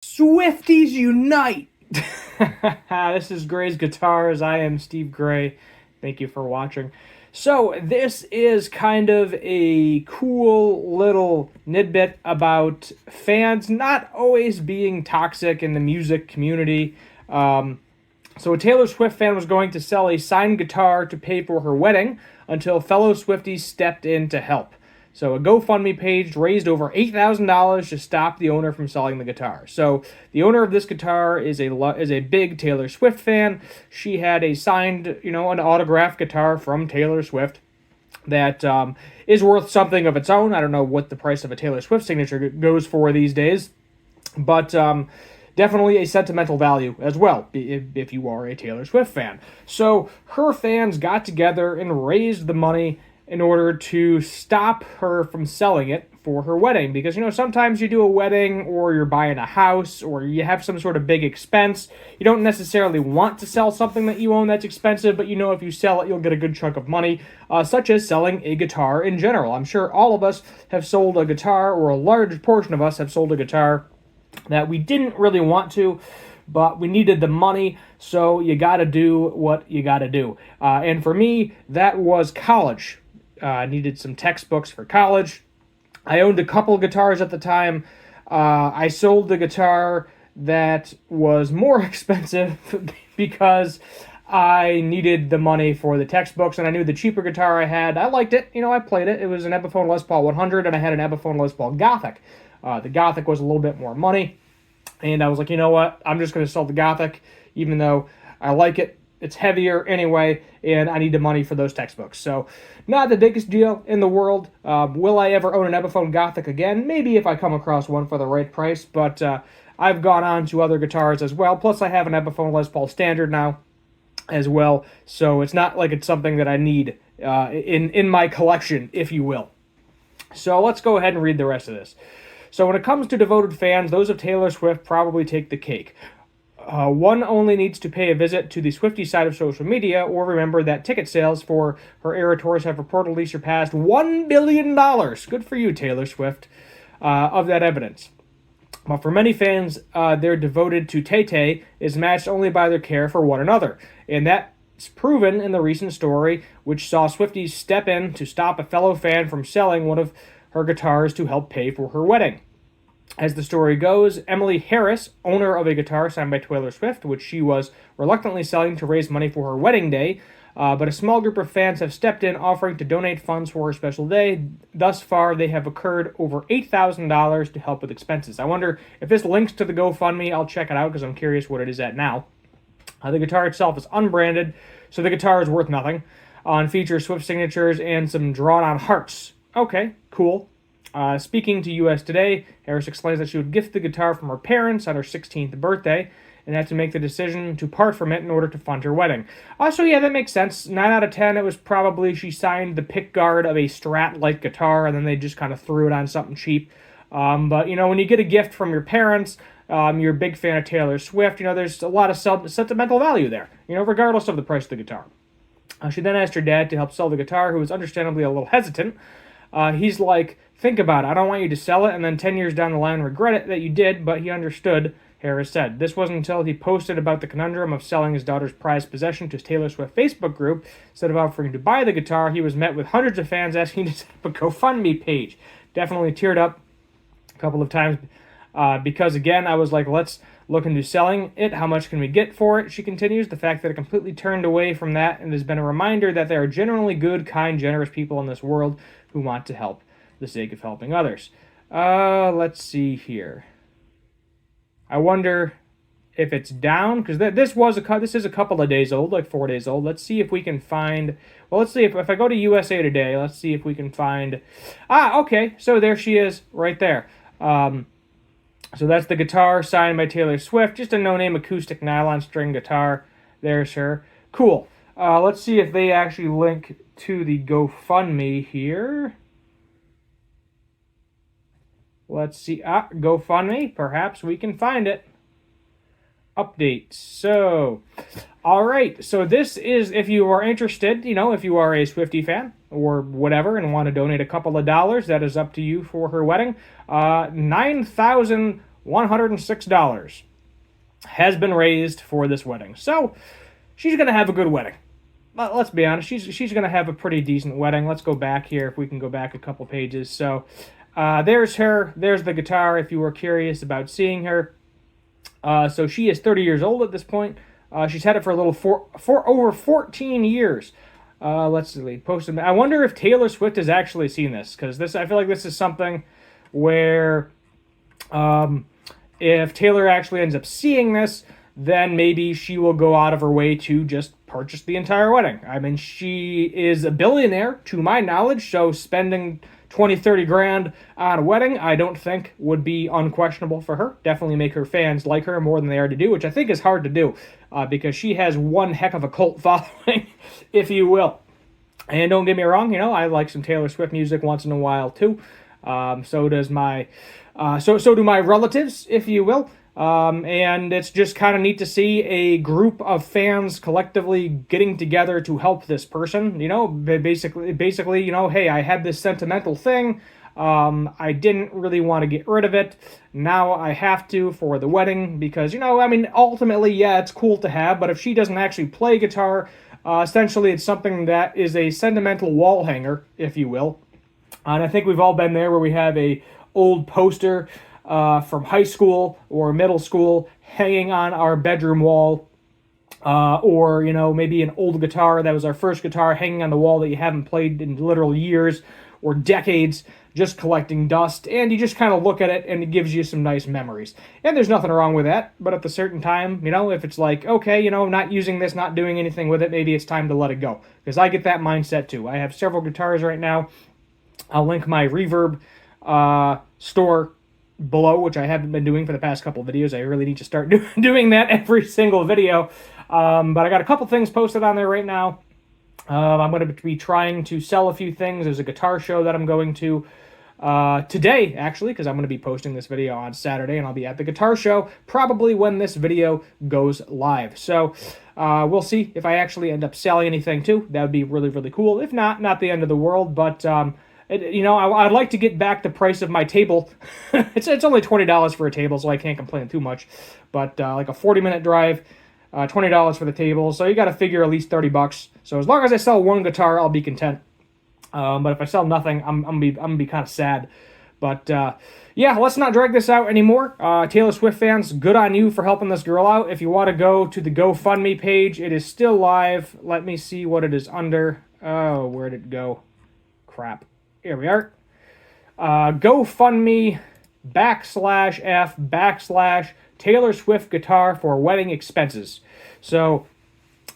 Swifties unite! This is Gray's Guitars. I am Steve Gray. Thank you for watching. So, this is kind of a cool little nidbit about fans not always being toxic in the music community. So, a Taylor Swift fan was going to sell a signed guitar to pay for her wedding until fellow Swifties stepped in to help. So a GoFundMe page raised over $8,000 to stop the owner from selling the guitar. So the owner of this guitar is a big Taylor Swift fan. She had a signed, an autographed guitar from Taylor Swift that is worth something of its own. I don't know what the price of a Taylor Swift signature goes for these days, but definitely a sentimental value as well, if you are a Taylor Swift fan. So her fans got together and raised the money in order to stop her from selling it for her wedding. Because, sometimes you do a wedding or you're buying a house or you have some sort of big expense. You don't necessarily want to sell something that you own that's expensive, but if you sell it, you'll get a good chunk of money, such as selling a guitar in general. I'm sure all of us have sold a guitar, or a large portion of us have sold a guitar that we didn't really want to, but we needed the money, so you gotta do what you gotta do. And for me, that was college. I needed some textbooks for college. I owned a couple guitars at the time. I sold the guitar that was more expensive because I needed the money for the textbooks, and I knew the cheaper guitar I had, I liked it. I played it. It was an Epiphone Les Paul 100, and I had an Epiphone Les Paul Gothic. The Gothic was a little bit more money, and I was like, you know what? I'm just going to sell the Gothic, even though I like it. It's heavier anyway, and I need the money for those textbooks. So, not the biggest deal in the world. Will I ever own an Epiphone Gothic again? Maybe if I come across one for the right price, but I've gone on to other guitars as well. Plus, I have an Epiphone Les Paul Standard now as well, so it's not like it's something that I need in my collection, if you will. So, let's go ahead and read the rest of this. So, when it comes to devoted fans, those of Taylor Swift probably take the cake. One only needs to pay a visit to the Swifties side of social media, or remember that ticket sales for her Era tours have reportedly surpassed $1 billion. Good for you, Taylor Swift, of that evidence. But for many fans, their devoted to Tay-Tay is matched only by their care for one another. And that's proven in the recent story, which saw Swifties step in to stop a fellow fan from selling one of her guitars to help pay for her wedding. As the story goes, Emily Harris, owner of a guitar signed by Taylor Swift, which she was reluctantly selling to raise money for her wedding day, but a small group of fans have stepped in offering to donate funds for her special day. Thus far, they have occurred over $8,000 to help with expenses. I wonder if this links to the GoFundMe. I'll check it out because I'm curious what it is at now. The guitar itself is unbranded, so the guitar is worth nothing, and features Swift signatures and some drawn-on hearts. Okay, cool. Speaking to U.S. Today, Harris explains that she would gift the guitar from her parents on her 16th birthday and had to make the decision to part from it in order to fund her wedding. So yeah, that makes sense. 9 out of 10, it was probably she signed the pickguard of a Strat-like guitar, and then they just kind of threw it on something cheap. But, when you get a gift from your parents, you're a big fan of Taylor Swift, there's a lot of sentimental value there, regardless of the price of the guitar. She then asked her dad to help sell the guitar, who was understandably a little hesitant. He's like, think about it. I don't want you to sell it and then 10 years down the line regret it that you did, but he understood, Harris said. This wasn't until he posted about the conundrum of selling his daughter's prized possession to Taylor Swift Facebook group. Instead of offering to buy the guitar, he was met with hundreds of fans asking to set up a GoFundMe page. Definitely teared up a couple of times because, again, I was like, let's look into selling it. How much can we get for it? She continues. The fact that it completely turned away from that and has been a reminder that there are generally good, kind, generous people in this world who want to help for the sake of helping others. Let's see here. I wonder if it's down, because this is a couple of days old, like 4 days old. Let's see if we can find. Well, let's see if I go to USA Today. Let's see if we can find. Okay. So there she is, right there. So that's the guitar signed by Taylor Swift. Just a no-name acoustic nylon string guitar. There's her. Cool. Let's see if they actually link to the GoFundMe here. Let's see. GoFundMe. Perhaps we can find it. Update. So, all right. So this is, if you are interested, if you are a Swiftie fan or whatever and want to donate a couple of dollars, that is up to you for her wedding. $9,100 $106 has been raised for this wedding. So she's going to have a good wedding. Let's be honest, she's going to have a pretty decent wedding. Let's go back here, if we can go back a couple pages. So there's her. There's the guitar, if you were curious about seeing her. So she is 30 years old at this point. She's had it for a little for over 14 years. Let's see. Posted. I wonder if Taylor Swift has actually seen this, because I feel like this is something where if Taylor actually ends up seeing this, then maybe she will go out of her way to just purchase the entire wedding. I mean, she is a billionaire, to my knowledge, so spending 20, 30 grand on a wedding, I don't think would be unquestionable for her. Definitely make her fans like her more than they already do, which I think is hard to do, because she has one heck of a cult following, if you will. And don't get me wrong, I like some Taylor Swift music once in a while too. So does my, so do my relatives, if you will. And it's just kind of neat to see a group of fans collectively getting together to help this person. Basically, hey, I had this sentimental thing. I didn't really want to get rid of it. Now I have to for the wedding because, ultimately, yeah, it's cool to have. But if she doesn't actually play guitar, essentially it's something that is a sentimental wall hanger, if you will. And I think we've all been there where we have a old poster from high school or middle school hanging on our bedroom wall, or maybe an old guitar that was our first guitar hanging on the wall that you haven't played in literal years or decades, just collecting dust, and you just kind of look at it and it gives you some nice memories. And there's nothing wrong with that, but at the certain time, if it's like, okay, not using this, not doing anything with it, maybe it's time to let it go, because I get that mindset too. I have several guitars right now. I'll link my Reverb store below, which I haven't been doing for the past couple of videos. I really need to start doing that every single video. But I got a couple things posted on there right now. I'm going to be trying to sell a few things. There's a guitar show that I'm going to today, actually, because I'm going to be posting this video on Saturday, and I'll be at the guitar show probably when this video goes live. So we'll see if I actually end up selling anything too. That would be really, really cool. If not the end of the world, but I'd like to get back the price of my table. It's only $20 for a table, so I can't complain too much. But like a 40-minute drive, $20 for the table, so you got to figure at least $30. So as long as I sell one guitar, I'll be content. But if I sell nothing, I'm gonna be kind of sad. But yeah, let's not drag this out anymore. Taylor Swift fans, good on you for helping this girl out. If you want to go to the GoFundMe page, it is still live. Let me see what it is under. Oh, where did it go? Crap. Here we are. GoFundMe /F/ Taylor Swift guitar for wedding expenses. So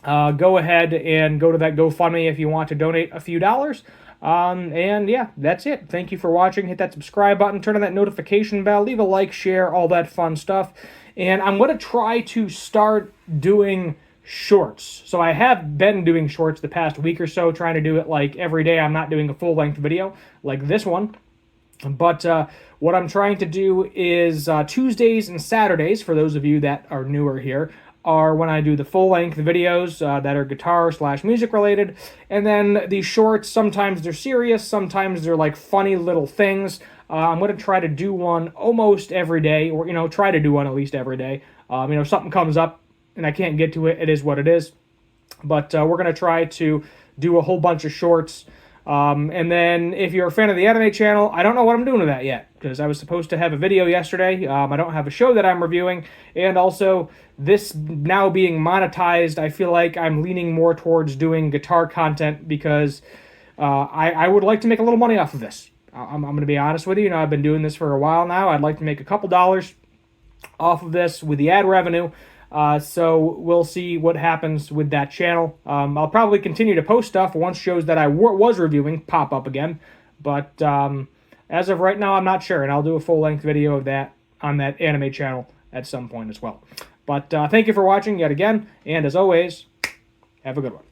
go ahead and go to that GoFundMe if you want to donate a few dollars. And yeah, that's it. Thank you for watching. Hit that subscribe button, turn on that notification bell, leave a like, share, all that fun stuff. And I'm going to try to start doing shorts. So I have been doing shorts the past week or so, trying to do it like every day. I'm not doing a full-length video like this one. But what I'm trying to do is Tuesdays and Saturdays, for those of you that are newer here, are when I do the full-length videos that are guitar/music related. And then the shorts, sometimes they're serious, sometimes they're like funny little things. I'm going to try to do one almost every day, or, try to do one at least every day. If something comes up and I can't get to it, it is what it is. But we're going to try to do a whole bunch of shorts. And then if you're a fan of the anime channel, I don't know what I'm doing with that yet, because I was supposed to have a video yesterday. I don't have a show that I'm reviewing, and also this now being monetized, I feel like I'm leaning more towards doing guitar content, because I would like to make a little money off of this. I'm going to be honest with you. I've been doing this for a while now. I'd like to make a couple dollars off of this with the ad revenue. So we'll see what happens with that channel. I'll probably continue to post stuff once shows that I was reviewing pop up again. But as of right now, I'm not sure. And I'll do a full-length video of that on that anime channel at some point as well. But thank you for watching yet again. And as always, have a good one.